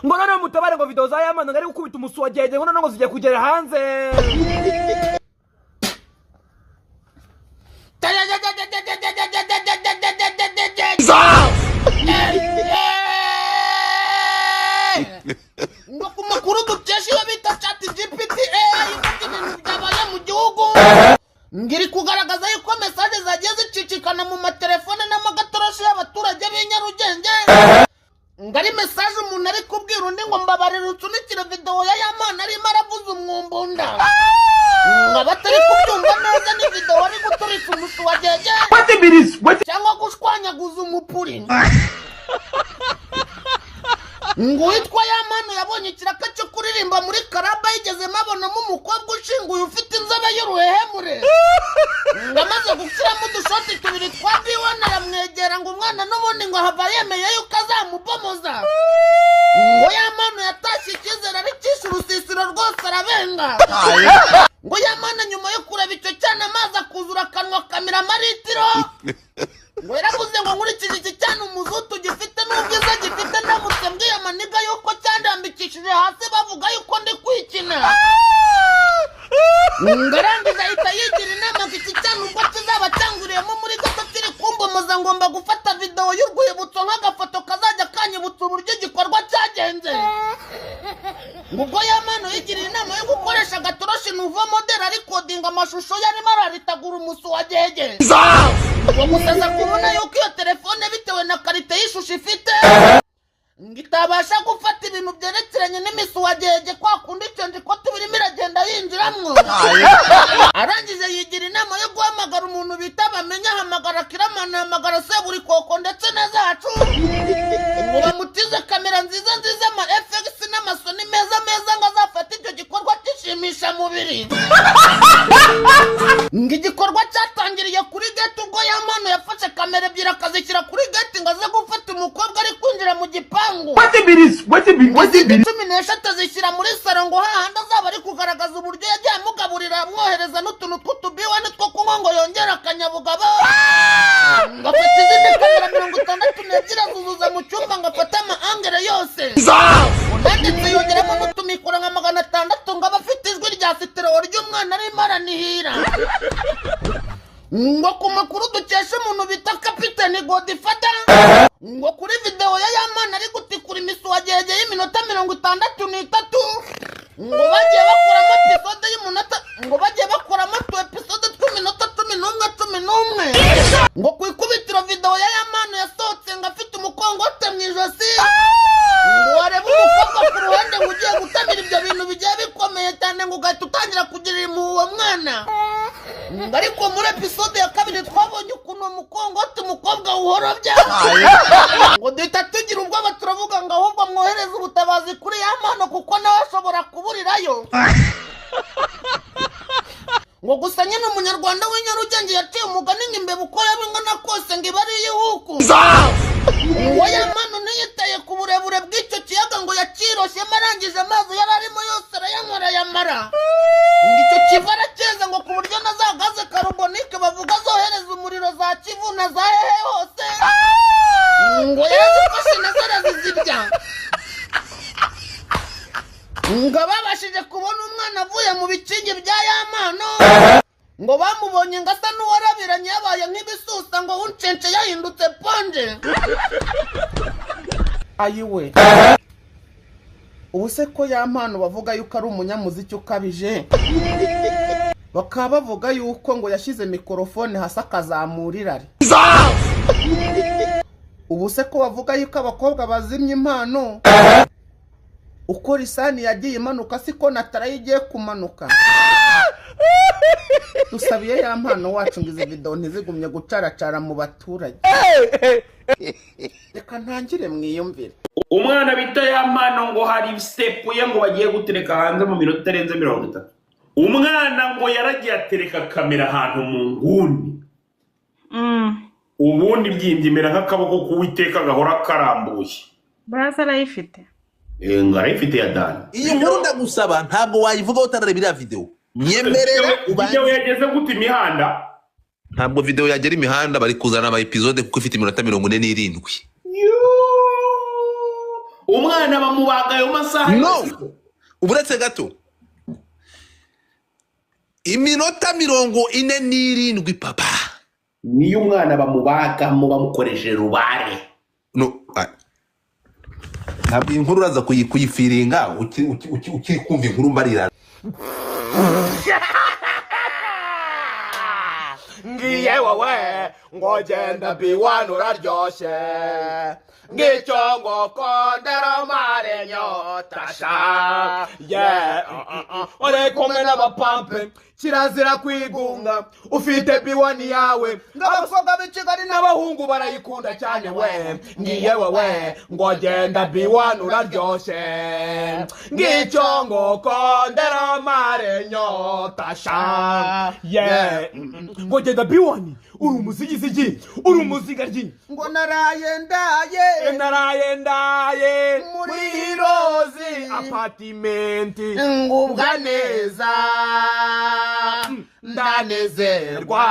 ngo none mutabare ngo video za Yamana ngari gukubita umusuwa jeje ngo none ngo zigiye kugera hanze. ngo ku makuru dukesha iyo bita ChatGPT ifite ibintu byabaye mu gihugu ngiri kugaragaza yuko message zagiye zicicikana mu matelefone n'amagatoroshi y'abaturage b'inyarugenge ngari message umuntu ari kubwira undi ngo mbabarira usunikire video ya Yamana arimo aravuza umwumbunda ngo batari kubyumva neza ni video ari guturitsa umusu wa jeje cyangwa gushwanyaguza umupuri ngo witwa Yamana yabonye ikiraka cyo kuririmba muri karaba yigeze mabonamo umukobwa ushinguye ufite inzobe y'uruhehemure ngamaze gushyiramo udushoti tubiri twa biwana aramwegera ngo umwana n'ubundi ngo hava yemeye yuko azamubomoza ngo Yamana yatashye icyizere ari cyishe urusisiro rwose arabenga ngo Yamana nyuma yo kureba icyo cyane amazi akuzura akanwa kamira amaritiro ngo yaravuze ngo nkurikije iki cyane umuzutu gifite n'ubwiza gifite ndamutse mbwiye amaniga yuko cyandambikishije hasi bavuga yuko ndi kwikina ngarangiza ahita yigira inama ngo iki cyane ubwo kizaba cyanguriyemo muri gato kiri kumbomoza ngomba gufata video y'urwibutso nk'agafoto kazajya kanyibutsa uburyo igikorwa cyagenze ngo ubwo Yamana yigiriye inama yo gukoresha agatoroshi nuvo model ari kodinga amashusho yarimo araritagura umusu wa jeje ngo musaza kubona yuko iyo telefone bitewe na karite y'ishusho ifite ngitabasha gufata ibintu byerekeranye n'imisu wa jeje kwa kundi icyo ko tubirimo iragenda yinjiramwo arangije yigira inama yo guhamagara umuntu bita bamenya hamagara Kiramana hamagara Seburi Koko ndetse na zacu ngo bamutize kamera nziza ama effects n'amasoni meza ngo azafata icyo gikorwa gishimisha mubiri ngo igikorwa cyatangiriye kuri gate ubwo Yamana yafashe kamera ebyiri akazishyira kuri gate ngo aze gufata umukobwa ari kwinjira mu gipangu cumi n'eshatu zishyira muri saro ngo hahandi azaba ari kugaragaza uburyo yagiye amugaburira amwohereza n'utuntu tw'utubiwani two kunywa ngo yongere akanyabugabo ngo afite izindi kamera 62 azuzuza mu cyumba ngo afate ama-angere yose ndetse yongeramo n'utumikoro nka 600 ngo abafite ijwi rya sitereo ry'umwana arimo aranihira ngo ku makuru dukesha umuntu bita Kapiteni Godfather ngo kuri video ya Yamana ari gutikura imisu wa jeje y'iminota 63 ngo bagiye bakuramo episode y'umunota ngo bagiye bakuramo episode tw'iminota 11 ngo kwikubitiro video ya Yamana yasohotse ngo afite umukongote mu ijosi ngo wareba umukobwa ku ruhande ngo ugiye gutamira ibyo bintu bigiye bikomeye cyane ngo ugahita utangira kugirira impuhwe uwo mwana ariko muri episode ya kabiri twabonye ukuntu umukongote umukobwa uhorobya ngo duhita tugira ubwoba turavuga ngo ahubwo mwohereze ubutabazi kuri Yamana kuko nawe ashobora kuburirayo ngo gusa nyine umunyarwanda w'inyarugenge yaciye umugani ngo imbeba uko yabingana kose ngo iba ari iy'ihuku ngo Yamana ntiyitaye ku burebure bw'icyo kiyaga ngo yaciroshye arangije amazi yari arimo yose arayanywa arayamara ngo icyo kiva aracyeza ngo ku buryo na za gaze karubonike bavuga zohereza umuriro za Kivu na za hehe hose ngo yarazifashe na zarazizirya ngo babashije kubona umwana avuye mu bikingi bya Yamana ngo bamubonye ngo asa n'uwarabiranye yabaye nk'ibisusa ngo uncence yahindutse ponje ayiwe ubu se ko Yamana bavuga yuko ari umunyamuziki ukabije bakaba bavuga yuko ngo yashyize mikrofone hasi akazamura irari ubu se ko bavuga yuko abakobwa bazimye impano uko Risani yagiye imanuka siko Natara yigiye kumanuka dusabiye Yamana wacu ngo izi video ntizigumye gucaracara mu baturage reka ntangire mwiyumvire umwana bita Yamana ngo hari step ye ngo bagiye gutereka hanze mu minota itarenze 30 umwana ngo yaragiye atereka kamera ahantu mu nguni ubundi byimbimera nk'akaboko k'Uwiteka gahora karambuye Brasa arayifite ngarayifite ya Dan iyi nkuru ndagusaba ntabwo wayivuga utarebera video nyemerera video yageze gute imihanda ntabwo video yagera imihanda bari kuzana ama episode kuko ifite iminota 47 umwana bamubaga ayo masaha no uburetse gato iminota 47 papa niyo umwana bamubaga mu bamukoresheje rubare no ntabwo inkuru uraza kuyifiringa ukiri kumva inkuru mbarira ngiye wowe ngo genda B1 uraryoshe ngicyo ngo kondera mare nyota sha ore kumwe n'abapampe kirazira kwigunga ufite B1 yawe ngabakobwa b'Ikigali n'abahungu barayikunda cyane we ngiye wowe ngo genda B1 uraryoshe ngicyo ngo kondera mare nyota sha ngo genda B1 uri umuzigizigi uri umuzigaryi ngo naraye ndaye muri Hirozi apartment ngubwa neza ndanezerwa